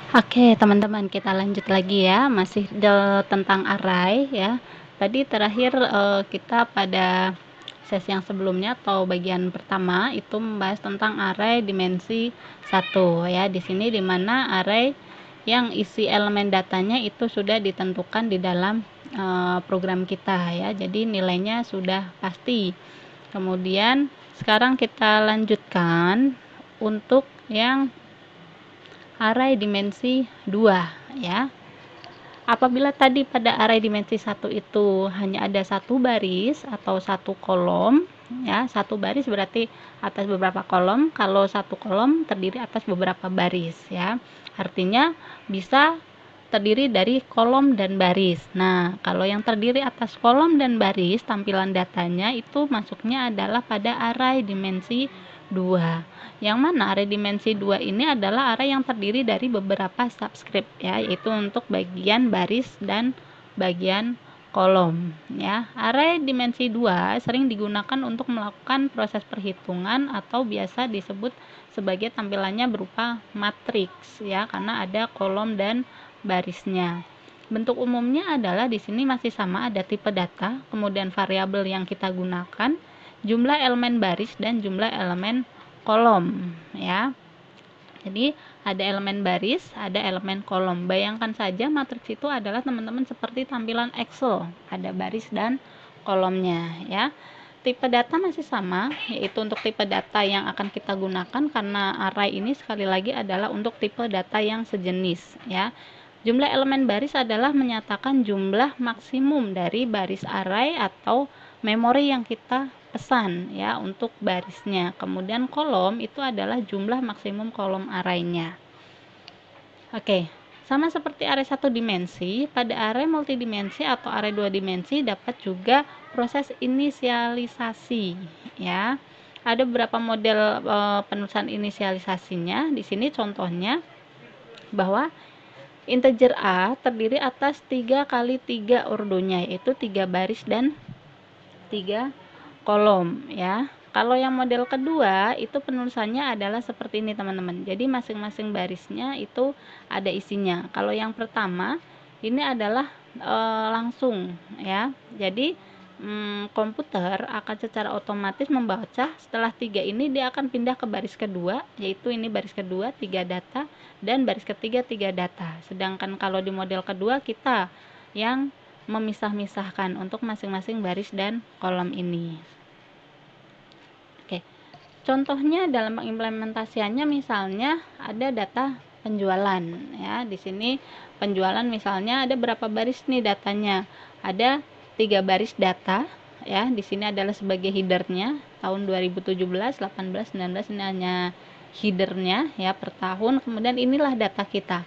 Oke, teman-teman, kita lanjut lagi ya, masih tentang array ya. Tadi terakhir kita pada sesi yang sebelumnya atau bagian pertama itu membahas tentang array dimensi 1 ya. Di sini dimana array yang isi elemen datanya itu sudah ditentukan di dalam program kita ya. Jadi nilainya sudah pasti. Kemudian sekarang kita lanjutkan untuk yang array dimensi 2 ya. Apabila tadi pada array dimensi 1 itu hanya ada satu baris atau satu kolom ya, satu baris berarti atas beberapa kolom, kalau satu kolom terdiri atas beberapa baris ya. Artinya bisa terdiri dari kolom dan baris. Nah, kalau yang terdiri atas kolom dan baris, tampilan datanya itu masuknya adalah pada array dimensi 2. Yang mana array dimensi 2 ini adalah array yang terdiri dari beberapa subscript ya, yaitu untuk bagian baris dan bagian kolom ya. Array dimensi 2 sering digunakan untuk melakukan proses perhitungan atau biasa disebut sebagai tampilannya berupa matriks ya, karena ada kolom dan barisnya. Bentuk umumnya adalah di sini masih sama, ada tipe data, kemudian variabel yang kita gunakan, jumlah elemen baris dan jumlah elemen kolom ya. Jadi ada elemen baris, ada elemen kolom. Bayangkan saja matriks itu adalah teman-teman seperti tampilan Excel, ada baris dan kolomnya ya. Tipe data masih sama, yaitu untuk tipe data yang akan kita gunakan, karena array ini sekali lagi adalah untuk tipe data yang sejenis ya. Jumlah elemen baris adalah menyatakan jumlah maksimum dari baris array atau memori yang kita pesan ya untuk barisnya. Kemudian kolom itu adalah jumlah maksimum kolom arraynya. Oke, sama seperti array satu dimensi, pada array multidimensi atau array dua dimensi dapat juga proses inisialisasi ya. Ada beberapa model penulisan inisialisasinya. Di sini contohnya bahwa integer A terdiri atas 3 kali 3 ordonya, yaitu 3 baris dan 3 kolom ya. Kalau yang model kedua itu penulisannya adalah seperti ini teman-teman. Jadi masing-masing barisnya itu ada isinya. Kalau yang pertama ini adalah langsung ya. Jadi komputer akan secara otomatis membaca setelah 3 ini, dia akan pindah ke baris kedua, yaitu ini baris kedua 3 data dan baris ketiga 3 data. Sedangkan kalau di model kedua kita yang memisah-misahkan untuk masing-masing baris dan kolom ini. Oke. Contohnya dalam pengimplementasiannya misalnya ada data penjualan ya. Di sini penjualan misalnya ada berapa baris nih datanya? Ada 3 baris data ya. Di sini adalah sebagai headernya tahun 2017, 18, 19 ini hanya headernya ya per tahun. Kemudian inilah data kita.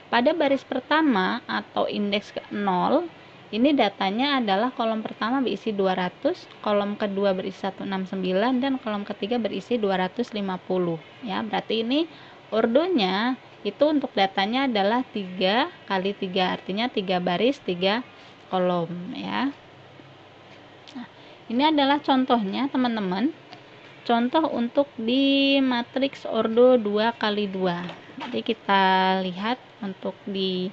Pada baris pertama atau indeks ke 0, ini datanya adalah kolom pertama berisi 200, kolom kedua berisi 169 dan kolom ketiga berisi 250 ya. Berarti ini ordonya itu untuk datanya adalah 3 kali 3, artinya 3 baris 3 kolom ya. Nah, ini adalah contohnya teman-teman. Contoh untuk di matriks ordo 2 kali 2. Jadi kita lihat untuk di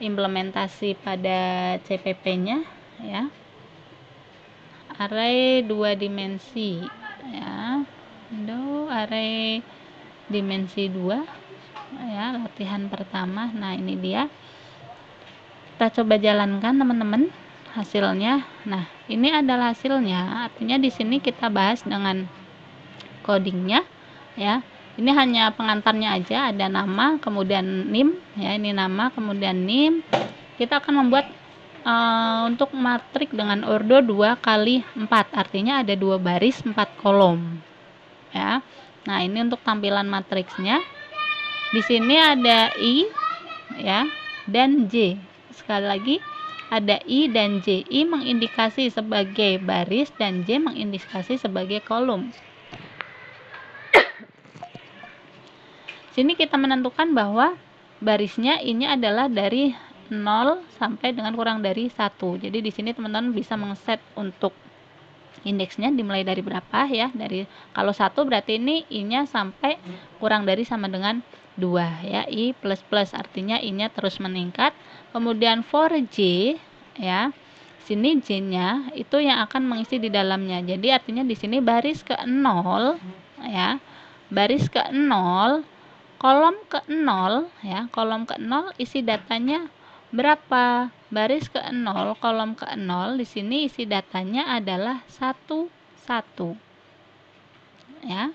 implementasi pada CPP-nya ya. Array 2 dimensi ya. Array dimensi 2 ya, latihan pertama. Nah, ini dia. Kita coba jalankan teman-teman hasilnya. Nah, ini adalah hasilnya. Artinya di sini kita bahas dengan codingnya ya. Ini hanya pengantarnya aja, ada nama kemudian nim ya, ini nama kemudian nim. Kita akan membuat untuk matrik dengan ordo 2 kali 4, artinya ada 2 baris 4 kolom ya. Nah, ini untuk tampilan matriksnya. Di sini ada I ya dan J. Sekali lagi ada I dan J. I mengindikasi sebagai baris dan J mengindikasi sebagai kolom. Sini kita menentukan bahwa barisnya ini adalah dari 0 sampai dengan kurang dari 1. Jadi di sini teman-teman bisa mengset untuk Indeksnya dimulai dari berapa ya? Dari kalau 1 berarti ini I-nya sampai kurang dari sama dengan 2 ya. I plus plus artinya I-nya terus meningkat. Kemudian for J ya. Sini J-nya itu yang akan mengisi di dalamnya. Jadi artinya di sini baris ke 0 ya. Baris ke 0, kolom ke 0 ya. Kolom ke 0 isi datanya berapa? Baris ke 0, kolom ke 0, di sini isi datanya adalah 1, 1. Ya.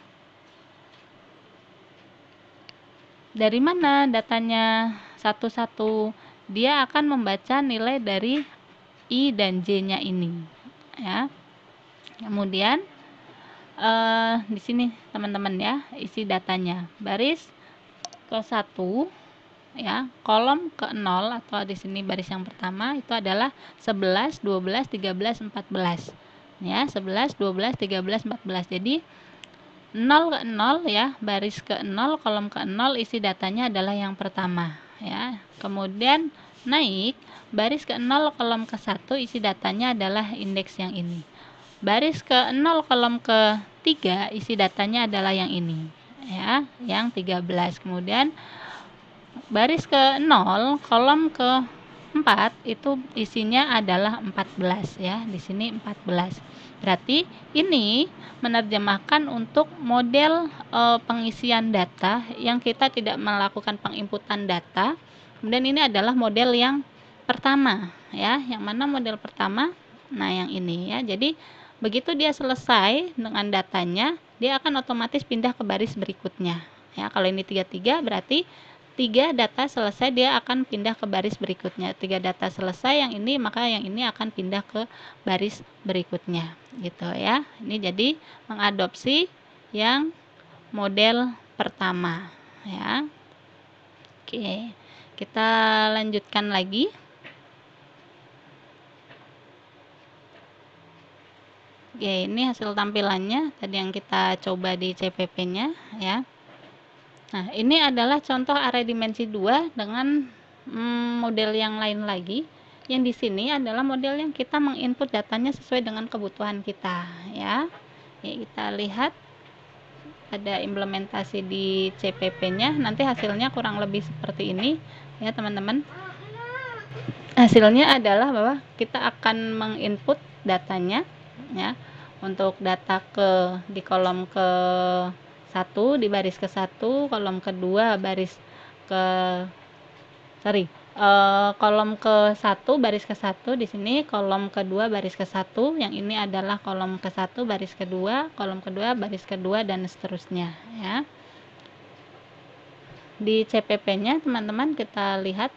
Dari mana datanya 1, 1? Dia akan membaca nilai dari I dan J-nya ini. Ya. Kemudian di sini teman-teman ya, isi datanya. Baris ke 1 ya, kolom ke 0 atau di sini baris yang pertama itu adalah 11, 12, 13, 14. Ya, 11, 12, 13, 14. Jadi 0 ke 0 ya, baris ke 0, kolom ke 0 isi datanya adalah yang pertama ya. Kemudian naik baris ke 0, kolom ke 1 isi datanya adalah indeks yang ini. Baris ke 0, kolom ke 3 isi datanya adalah yang ini ya, yang 13. Kemudian baris ke 0, kolom ke 4 itu isinya adalah 14 ya. Di sini 14. Berarti ini menerjemahkan untuk model pengisian data yang kita tidak melakukan penginputan data. Kemudian ini adalah model yang pertama ya. Yang mana model pertama? Nah, yang ini ya. Jadi begitu dia selesai dengan datanya, dia akan otomatis pindah ke baris berikutnya. Ya, kalau ini 33 berarti 3 data selesai, dia akan pindah ke baris berikutnya. 3 data selesai yang ini, maka yang ini akan pindah ke baris berikutnya gitu ya. Ini jadi mengadopsi yang model pertama ya. Oke, kita lanjutkan lagi. Oke, ini hasil tampilannya tadi yang kita coba di CPP-nya ya. Nah, ini adalah contoh array dimensi 2 dengan model yang lain lagi. Yang di sini adalah model yang kita menginput datanya sesuai dengan kebutuhan kita ya. Ya, kita lihat ada implementasi di CPP-nya. Nanti hasilnya kurang lebih seperti ini ya, teman-teman. Hasilnya adalah bahwa kita akan menginput datanya ya. Untuk data di kolom ke 1 di baris ke 1, kolom kedua baris ke kolom ke 1 baris ke 1 di sini, kolom kedua baris ke 1, yang ini adalah kolom ke 1 baris kedua, kolom kedua baris kedua dan seterusnya ya. Di CPP-nya teman-teman kita lihat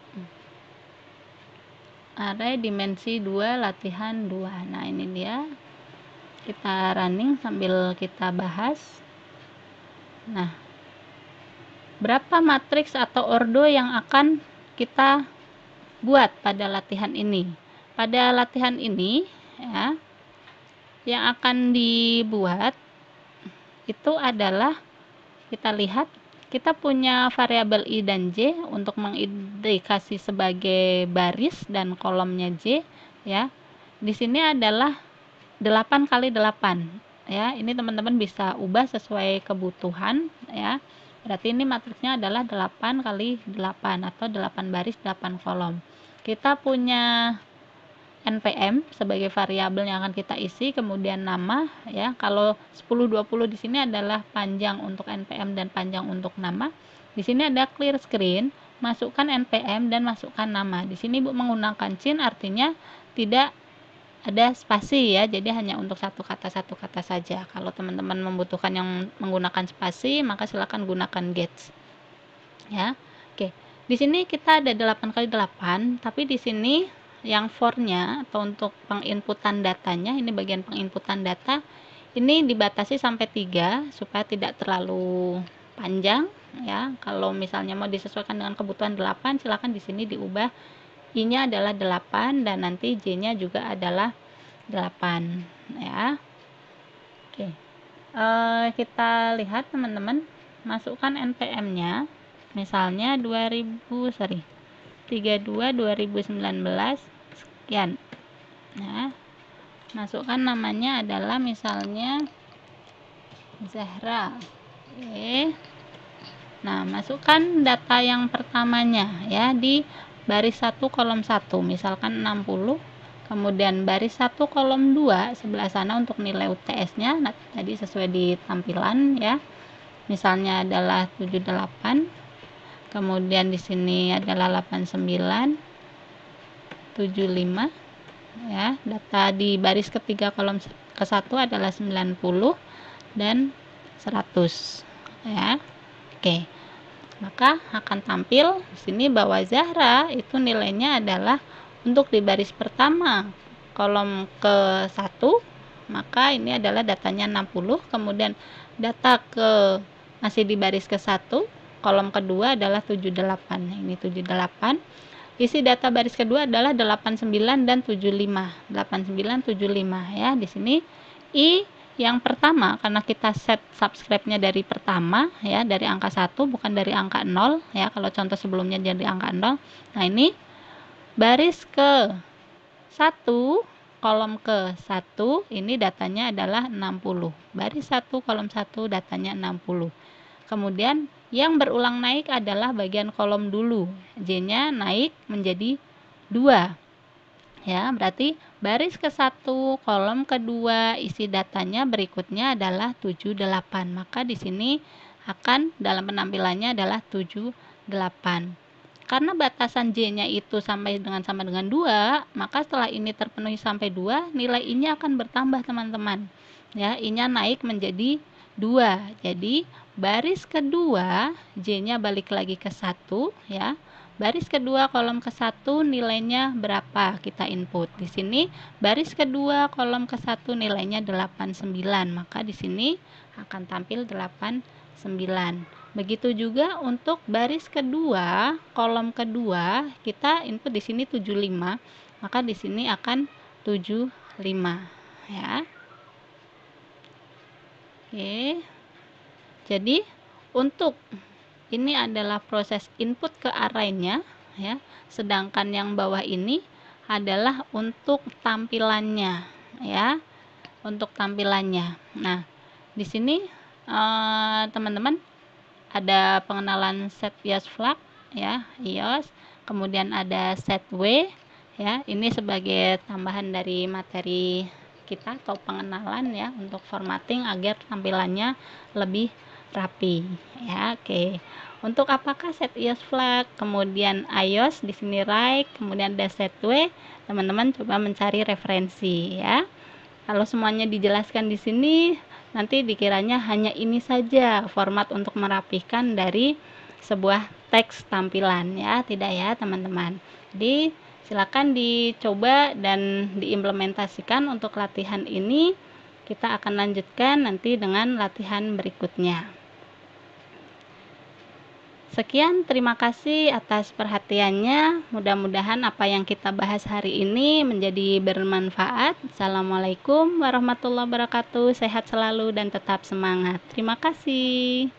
array dimensi 2 latihan 2. Nah, ini dia. Kita running sambil kita bahas. Nah, berapa matriks atau ordo yang akan kita buat pada latihan ini? Pada latihan ini ya, yang akan dibuat itu adalah, kita lihat kita punya variabel I dan J untuk mengindikasi sebagai baris dan kolomnya J ya. Di sini adalah 8 kali 8 ya. Ini teman-teman bisa ubah sesuai kebutuhan ya. Berarti ini matriksnya adalah 8 kali 8 atau 8 baris 8 kolom. Kita punya npm sebagai variabel yang akan kita isi, kemudian nama ya. Kalau 10 20 di sini adalah panjang untuk npm dan panjang untuk nama. Di sini ada clear screen, masukkan npm dan masukkan nama. Di sini Bu menggunakan cin, artinya tidak ada spasi ya, jadi hanya untuk satu kata saja. Kalau teman-teman membutuhkan yang menggunakan spasi, maka silakan gunakan gets ya. Oke, di sini kita ada 8 kali 8, tapi di sini yang for-nya atau untuk penginputan datanya, ini bagian penginputan data, ini dibatasi sampai 3 supaya tidak terlalu panjang ya. Kalau misalnya mau disesuaikan dengan kebutuhan 8, silakan di sini diubah I-nya adalah 8 dan nanti J-nya juga adalah 8 ya. Oke, kita lihat teman-teman, masukkan npm-nya misalnya 32 2019 sekian. Nah, masukkan namanya adalah misalnya Zahra. Oke. Nah, masukkan data yang pertamanya ya di baris 1 kolom 1, misalkan 60. Kemudian baris 1 kolom 2 sebelah sana untuk nilai UTS-nya. Nah, tadi sesuai di tampilan ya. Misalnya adalah 78. Kemudian di sini adalah 89, 75 ya. Data di baris ketiga kolom ke-1 adalah 90 dan 100 ya. Oke, maka akan tampil di sini bahwa Zahra itu nilainya adalah untuk di baris pertama kolom ke-1, maka ini adalah datanya 60. Kemudian data masih di baris ke-1 kolom kedua adalah 78. Ini 78. Isi data baris kedua adalah 89 dan 75. 89 75 ya. Di sini I yang pertama, karena kita set subscribe-nya dari pertama ya, dari angka 1 bukan dari angka 0 ya. Kalau contoh sebelumnya dari angka 0. Nah, ini baris ke 1 kolom ke 1 ini datanya adalah 60. Baris 1 kolom 1 datanya 60. Kemudian yang berulang naik adalah bagian kolom dulu. J-nya naik menjadi 2. Ya, berarti baris ke-1 kolom kedua isi datanya berikutnya adalah 78. Maka di sini akan dalam penampilannya adalah 78. Karena batasan J-nya itu sama dengan 2, maka setelah ini terpenuhi sampai 2, nilai I-nya akan bertambah, teman-teman. Ya, I-nya naik menjadi 2. Jadi baris kedua J-nya balik lagi ke 1 ya. Baris kedua kolom ke-1 nilainya berapa? Kita input. Di sini baris kedua kolom ke-1 nilainya 89. Maka di sini akan tampil 89. Begitu juga untuk baris kedua kolom kedua kita input di sini 75. Maka di sini akan 75 ya. Oke. Jadi untuk ini adalah proses input ke array-nya ya. Sedangkan yang bawah ini adalah untuk tampilannya ya. Untuk tampilannya. Nah, di sini teman-teman ada pengenalan set EOS flag ya, EOS. Kemudian ada set W ya. Ini sebagai tambahan dari materi kita atau pengenalan ya untuk formatting agar tampilannya lebih rapi ya. Oke. Untuk apakah set EOS flag, kemudian iOS di sini right, kemudian ada set W, teman-teman coba mencari referensi ya. Kalau semuanya dijelaskan di sini, nanti dikiranya hanya ini saja format untuk merapihkan dari sebuah teks tampilan ya, tidak ya teman-teman. Jadi silakan dicoba dan diimplementasikan untuk latihan ini. Kita akan lanjutkan nanti dengan latihan berikutnya. Sekian, terima kasih atas perhatiannya. Mudah-mudahan apa yang kita bahas hari ini menjadi bermanfaat. Assalamualaikum warahmatullahi wabarakatuh. Sehat selalu dan tetap semangat. Terima kasih.